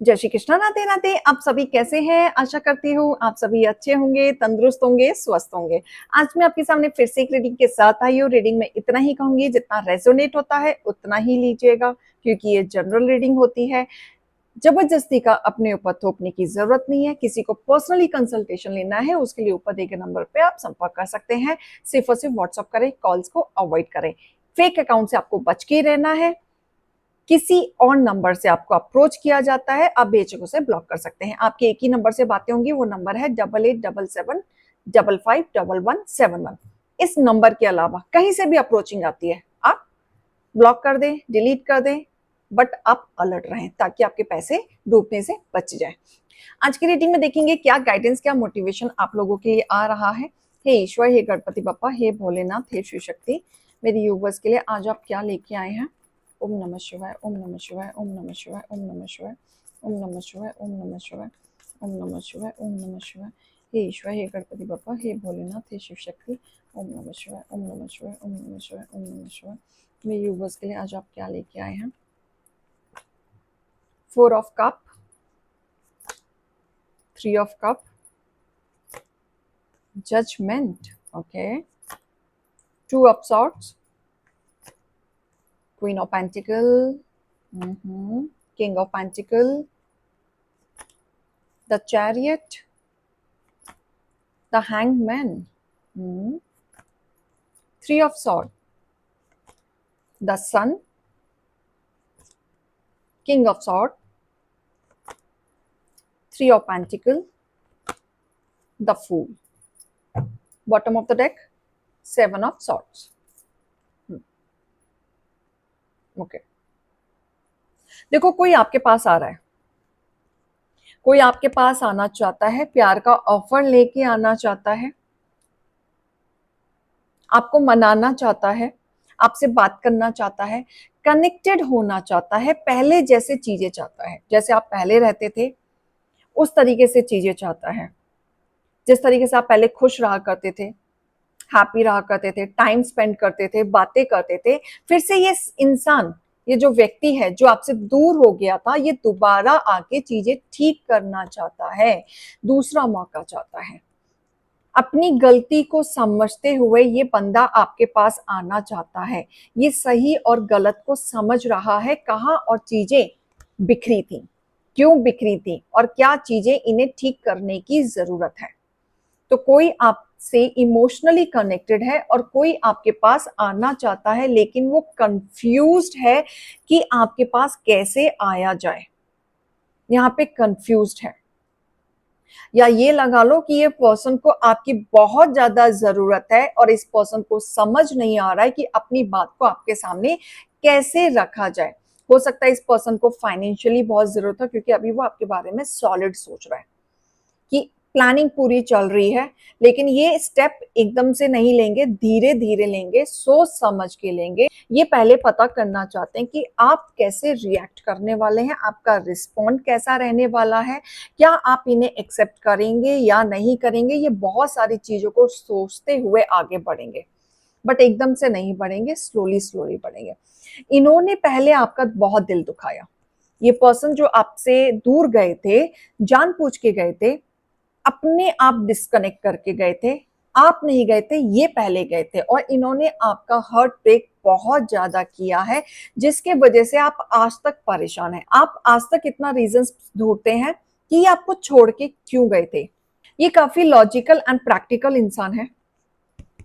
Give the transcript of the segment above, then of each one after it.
जय श्री कृष्णा, राधे राधे। आप सभी कैसे हैं? आशा करती हूँ आप सभी अच्छे होंगे, तंदुरुस्त होंगे, स्वस्थ होंगे। आज मैं आपके सामने फिर से एक रीडिंग के साथ आई हूँ। रीडिंग में इतना ही कहूंगी, जितना रेजोनेट होता है उतना ही लीजिएगा, क्योंकि ये जनरल रीडिंग होती है। जबरदस्ती का अपने ऊपर थोपने की जरूरत नहीं है। किसी को पर्सनली कंसल्टेशन लेना है, उसके लिए ऊपर दिए गए नंबर पे आप संपर्क कर सकते हैं। सिर्फ और सिर्फ व्हाट्सअप करें, कॉल्स को अवॉइड करें। फेक अकाउंट से आपको बच के रहना है। किसी और नंबर से आपको अप्रोच किया जाता है, आप बेझिझक से ब्लॉक कर सकते हैं। आपके एक ही नंबर से बातें होंगी, वो नंबर है 8877551171। इस नंबर के अलावा कहीं से भी अप्रोचिंग आती है, आप ब्लॉक कर दें, डिलीट कर दें, बट आप अलर्ट रहें ताकि आपके पैसे डूबने से बच जाए। आज की रीडिंग में देखेंगे क्या गाइडेंस, क्या मोटिवेशन आप लोगों के लिए आ रहा है। हे ईश्वर, हे गणपति बप्पा, हे भोलेनाथ, हे शिव शक्ति, मेरे यूवर्स के लिए आज आप क्या लेके आए हैं। ओम नमः शिवाय, ओम नमः शिवाय, ओम नमः शिवाय, ओम नमः शिवाय, ओम नमः शिवाय, ओम नमः शिवाय, ओम नमः शिवाय, ओम नमः शिवाय। हे ईश्वर, हे गणपति बप्पा, हे भोलेनाथ, हे शिव शक्ति, ओम नमः शिवाय, ओम नमः शिवाय, ओम नमः शिवाय, ओम नमः शिवाय। मेरे यूवर्स के लिए आज आप क्या लेके आए हैं। 4 of cup, 3 of cup, judgment, okay, 2 of swords, queen of pentacle, king of pentacle, the chariot, the hanged man, 3 of swords, the sun, king of swords, 3 of pentacle, the fool. Bottom of the deck, 7 of swords. Okay, देखो कोई आपके पास आ रहा है, कोई आपके पास आना चाहता है, प्यार का ऑफर लेके आना चाहता है, आपको मनाना चाहता है, आपसे बात करना चाहता है, कनेक्टेड होना चाहता है, पहले जैसे चीजें चाहता है, जैसे आप पहले रहते थे उस तरीके से चीजें चाहता है। जिस तरीके से आप पहले खुश रहा करते थे, हैप्पी रहा करते थे, टाइम स्पेंड करते थे, बातें करते थे, फिर से ये इंसान, ये जो व्यक्ति है जो आपसे दूर हो गया था, ये दोबारा आके चीजें ठीक करना चाहता है, दूसरा मौका चाहता है। अपनी गलती को समझते हुए ये बंदा आपके पास आना चाहता है। ये सही और गलत को समझ रहा है, कहाँ और चीजें बिखरी थी, क्यों बिखरी थी और क्या चीजें इन्हें ठीक करने की जरूरत है। तो कोई आपसे इमोशनली कनेक्टेड है और कोई आपके पास आना चाहता है, लेकिन वो कंफ्यूज्ड है कि आपके पास कैसे आया जाए। यहाँ पे कंफ्यूज्ड है, या ये लगा लो कि ये पर्सन को आपकी बहुत ज्यादा जरूरत है और इस पर्सन को समझ नहीं आ रहा है कि अपनी बात को आपके सामने कैसे रखा जाए। हो सकता है इस पर्सन को फाइनेंशियली बहुत जरूरत है, क्योंकि अभी वो आपके बारे में सॉलिड सोच रहा है कि प्लानिंग पूरी चल रही है, लेकिन ये स्टेप एकदम से नहीं लेंगे, धीरे धीरे लेंगे, सोच समझ के लेंगे। ये पहले पता करना चाहते हैं कि आप कैसे रिएक्ट करने वाले हैं, आपका रिस्पॉन्ड कैसा रहने वाला है, क्या आप इन्हें एक्सेप्ट करेंगे या नहीं करेंगे। ये बहुत सारी चीजों को सोचते हुए आगे बढ़ेंगे, बट एकदम से नहीं बढ़ेंगे, स्लोली स्लोली बढ़ेंगे। इन्होंने पहले आपका बहुत दिल दुखाया। ये पर्सन जो आपसे दूर गए थे, जानबूझ के गए थे, अपने आप डिस्कनेक्ट करके गए थे, आप नहीं गए थे, ये पहले गए थे, और इन्होंने आपका हार्ट ब्रेक बहुत ज्यादा किया है, जिसके वजह से आप आज तक परेशान हैं। आप आज तक इतना रीजंस ढूंढते हैं कि ये आपको छोड़ के क्यों गए थे। ये काफी लॉजिकल एंड प्रैक्टिकल इंसान है,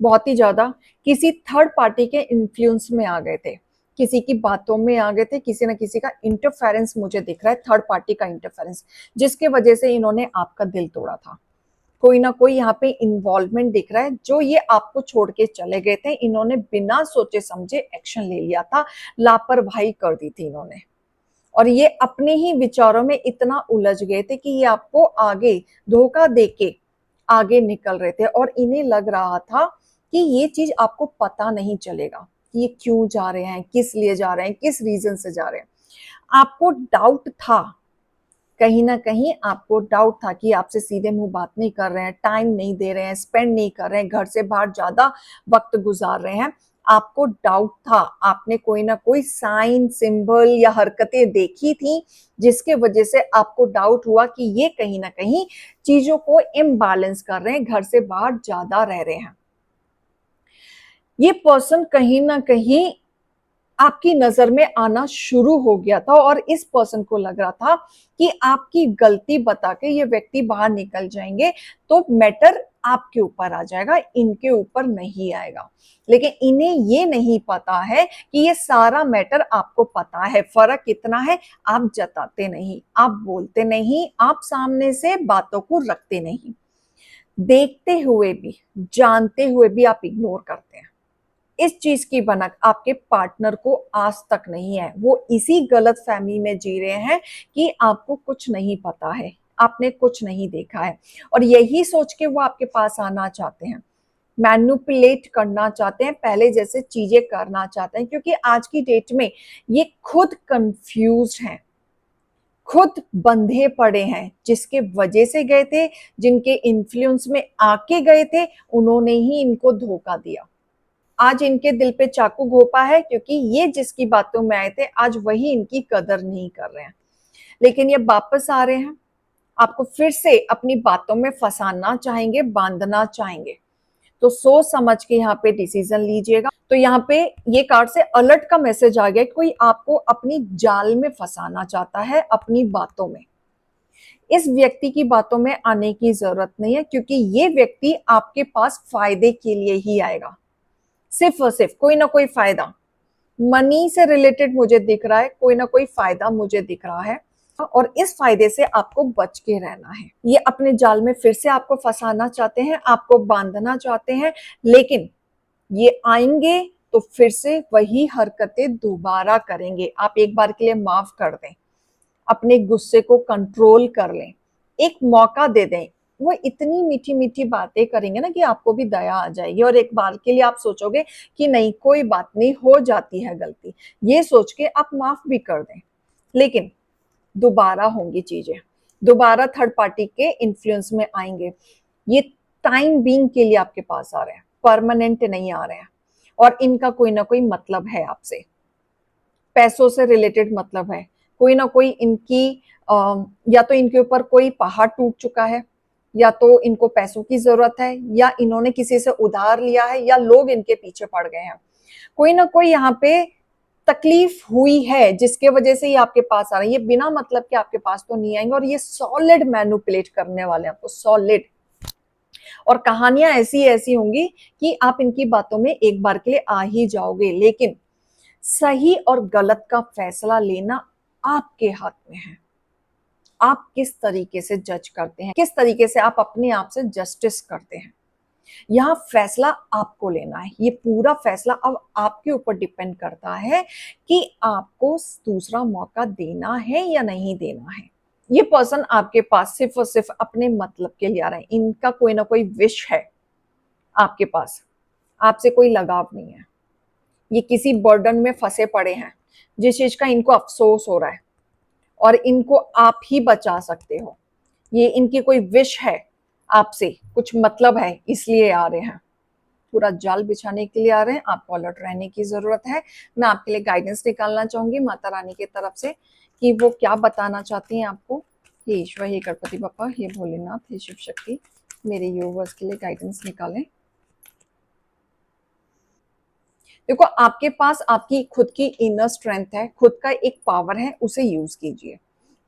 बहुत ही ज्यादा। किसी थर्ड पार्टी के इन्फ्लुएंस में आ गए थे, किसी की बातों में आ गए थे, किसी न किसी का इंटरफेरेंस मुझे दिख रहा है, थर्ड पार्टी का इंटरफेरेंस, जिसके वजह से इन्होंने आपका दिल तोड़ा था। कोई ना कोई यहाँ पे इन्वॉल्वमेंट दिख रहा है, जो ये आपको छोड़ के चले गए थे, इन्होंने बिना सोचे समझे एक्शन ले लिया था, लापरवाही कर दी थी इन्होंने, और ये अपने ही विचारों में इतना उलझ गए थे कि ये आपको आगे धोखा देके आगे निकल रहे थे, और इन्हें लग रहा था कि ये चीज आपको पता नहीं चलेगा कि ये क्यों जा रहे हैं, किस लिए जा रहे हैं, किस रीजन से जा रहे हैं। आपको डाउट था, कहीं ना कहीं आपको डाउट था कि आपसे सीधे मुंह बात नहीं कर रहे हैं, टाइम नहीं दे रहे हैं, स्पेंड नहीं कर रहे हैं, घर से बाहर ज्यादा वक्त गुजार रहे हैं। आपको डाउट था, आपने कोई ना कोई साइन, सिंबल या हरकतें देखी थी जिसके वजह से आपको डाउट हुआ कि ये कहीं ना कहीं चीजों को इम्बैलेंस कर रहे हैं, घर से बाहर ज्यादा रह रहे हैं। ये पर्सन कहीं ना कहीं आपकी नजर में आना शुरू हो गया था और इस पर्सन को लग रहा था कि आपकी गलती बता के ये व्यक्ति बाहर निकल जाएंगे तो मैटर आपके ऊपर आ जाएगा, इनके ऊपर नहीं आएगा। लेकिन इन्हें ये नहीं पता है कि ये सारा मैटर आपको पता है। फर्क कितना है, आप जताते नहीं, आप बोलते नहीं, आप सामने से बातों को रखते नहीं, देखते हुए भी, जानते हुए भी आप इग्नोर करते हैं। इस चीज की भनक आपके पार्टनर को आज तक नहीं है। वो इसी गलत फहमी में जी रहे हैं कि आपको कुछ नहीं पता है, आपने कुछ नहीं देखा है, और यही सोच के वो आपके पास आना चाहते हैं, मैनिपुलेट करना चाहते हैं, पहले जैसे चीजें करना चाहते हैं, क्योंकि आज की डेट में ये खुद कंफ्यूज्ड हैं, खुद बंधे पड़े हैं। जिसके वजह से गए थे, जिनके इन्फ्लुएंस में आके गए थे, उन्होंने ही इनको धोखा दिया। आज इनके दिल पे चाकू घोंपा है, क्योंकि ये जिसकी बातों में आए थे आज वही इनकी कदर नहीं कर रहे हैं। लेकिन ये वापस आ रहे हैं, आपको फिर से अपनी बातों में फंसाना चाहेंगे, बांधना चाहेंगे। तो सोच समझ के यहाँ पे डिसीजन लीजिएगा। तो यहाँ पे ये कार्ड से अलर्ट का मैसेज आ गया कि कोई आपको अपनी जाल में फंसाना चाहता है अपनी बातों में। इस व्यक्ति की बातों में आने की जरूरत नहीं है, क्योंकि ये व्यक्ति आपके पास फायदे के लिए ही आएगा, सिर्फ और सिर्फ कोई ना कोई फायदा। मनी से रिलेटेड मुझे दिख रहा है, कोई ना कोई फायदा मुझे दिख रहा है, और इस फायदे से आपको बच के रहना है। ये अपने जाल में फिर से आपको फंसाना चाहते हैं, आपको बांधना चाहते हैं, लेकिन ये आएंगे तो फिर से वही हरकतें दोबारा करेंगे। आप एक बार के लिए माफ कर दें, अपने गुस्से को कंट्रोल कर लें, एक मौका दे दें। वो इतनी मीठी मीठी बातें करेंगे ना कि आपको भी दया आ जाएगी, और एक बार के लिए आप सोचोगे कि नहीं, कोई बात नहीं, हो जाती है गलती, ये सोच के आप माफ भी कर दें। लेकिन दोबारा होंगी चीजें, दोबारा थर्ड पार्टी के इन्फ्लुएंस में आएंगे। ये टाइम बीइंग के लिए आपके पास आ रहे हैं, परमानेंट नहीं आ रहे हैं, और इनका कोई ना कोई मतलब है आपसे, पैसों से रिलेटेड मतलब है। कोई ना कोई इनकी या तो इनके ऊपर कोई पहाड़ टूट चुका है, या तो इनको पैसों की जरूरत है, या इन्होंने किसी से उधार लिया है, या लोग इनके पीछे पड़ गए हैं। कोई ना कोई यहाँ पे तकलीफ हुई है जिसके वजह से ये आपके पास आ रहे हैं। ये बिना मतलब के आपके पास तो नहीं आएंगे, और ये सॉलिड मैनिपुलेट करने वाले हैं आपको, सॉलिड। और कहानियां ऐसी ऐसी होंगी कि आप इनकी बातों में एक बार के लिए आ ही जाओगे। लेकिन सही और गलत का फैसला लेना आपके हाथ में है। आप किस तरीके से जज करते हैं, किस तरीके से आप अपने आप से जस्टिस करते हैं, यहाँ फैसला आपको लेना है। ये पूरा फैसला अब आपके ऊपर डिपेंड करता है कि आपको दूसरा मौका देना है या नहीं देना है। ये पर्सन आपके पास सिर्फ और सिर्फ अपने मतलब के लिए आ रहे हैं। इनका कोई ना कोई विश है आपके पास, आपसे कोई लगाव नहीं है। ये किसी बर्डन में फंसे पड़े हैं जिस चीज का इनको अफसोस हो रहा है, और इनको आप ही बचा सकते हो। ये इनकी कोई विश है, आपसे कुछ मतलब है, इसलिए आ रहे हैं। पूरा जाल बिछाने के लिए आ रहे हैं, आपको अलर्ट रहने की जरूरत है। मैं आपके लिए गाइडेंस निकालना चाहूंगी माता रानी की तरफ से कि वो क्या बताना चाहती हैं आपको। हे ईश्वर, हे गणपति बप्पा, हे भोलेनाथ, हे शिव शक्ति, मेरे यूवर्स के लिए गाइडेंस निकालें। देखो, आपके पास आपकी खुद की इनर स्ट्रेंथ है, खुद का एक पावर है, उसे यूज कीजिए,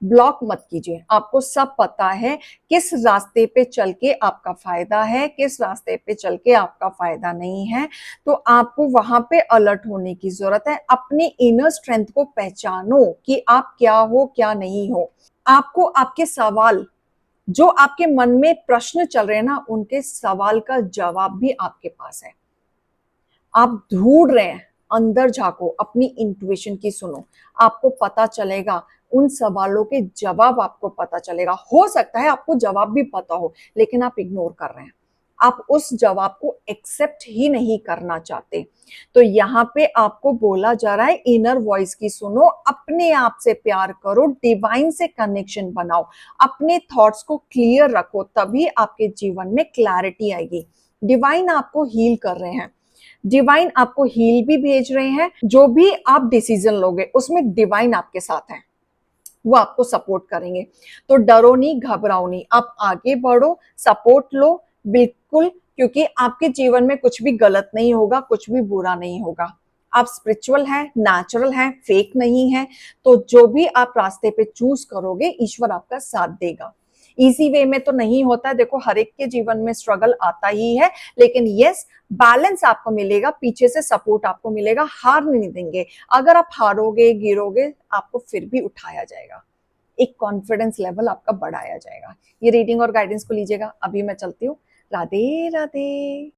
ब्लॉक मत कीजिए। आपको सब पता है किस रास्ते पे चल के आपका फायदा है, किस रास्ते पे चल के आपका फायदा नहीं है। तो आपको वहां पे अलर्ट होने की जरूरत है। अपनी इनर स्ट्रेंथ को पहचानो कि आप क्या हो, क्या नहीं हो। आपको आपके सवाल, जो आपके मन में प्रश्न चल रहे हैं ना, उनके सवाल का जवाब भी आपके पास है। आप ढूंढ रहे हैं, अंदर झांको, अपनी इंट्यूशन की सुनो, आपको पता चलेगा। उन सवालों के जवाब आपको पता चलेगा। हो सकता है आपको जवाब भी पता हो, लेकिन आप इग्नोर कर रहे हैं, आप उस जवाब को एक्सेप्ट ही नहीं करना चाहते। तो यहाँ पे आपको बोला जा रहा है, इनर वॉइस की सुनो, अपने आप से प्यार करो, डिवाइन से कनेक्शन बनाओ, अपने थॉट्स को क्लियर रखो, तभी आपके जीवन में क्लैरिटी आएगी। डिवाइन आपको हील कर रहे हैं। डिवाइन आपको हील भी भेज रहे हैं। जो भी आप डिसीजन लोगे उसमें डिवाइन आपके साथ है, वो आपको सपोर्ट करेंगे। तो डरो नहीं, घबराओ नहीं, आप आगे बढ़ो, सपोर्ट लो बिल्कुल, क्योंकि आपके जीवन में कुछ भी गलत नहीं होगा, कुछ भी बुरा नहीं होगा। आप स्पिरिचुअल हैं, नेचुरल हैं, फेक नहीं है। तो जो भी आप रास्ते पे चूज करोगे ईश्वर आपका साथ देगा। इजी वे में तो नहीं होता है, देखो हर एक के जीवन में स्ट्रगल आता ही है, लेकिन यस बैलेंस आपको मिलेगा, पीछे से सपोर्ट आपको मिलेगा, हार नहीं देंगे। अगर आप हारोगे, गिरोगे, आपको फिर भी उठाया जाएगा, एक कॉन्फिडेंस लेवल आपका बढ़ाया जाएगा। ये रीडिंग और गाइडेंस को लीजिएगा। अभी मैं चलती हूँ। राधे राधे।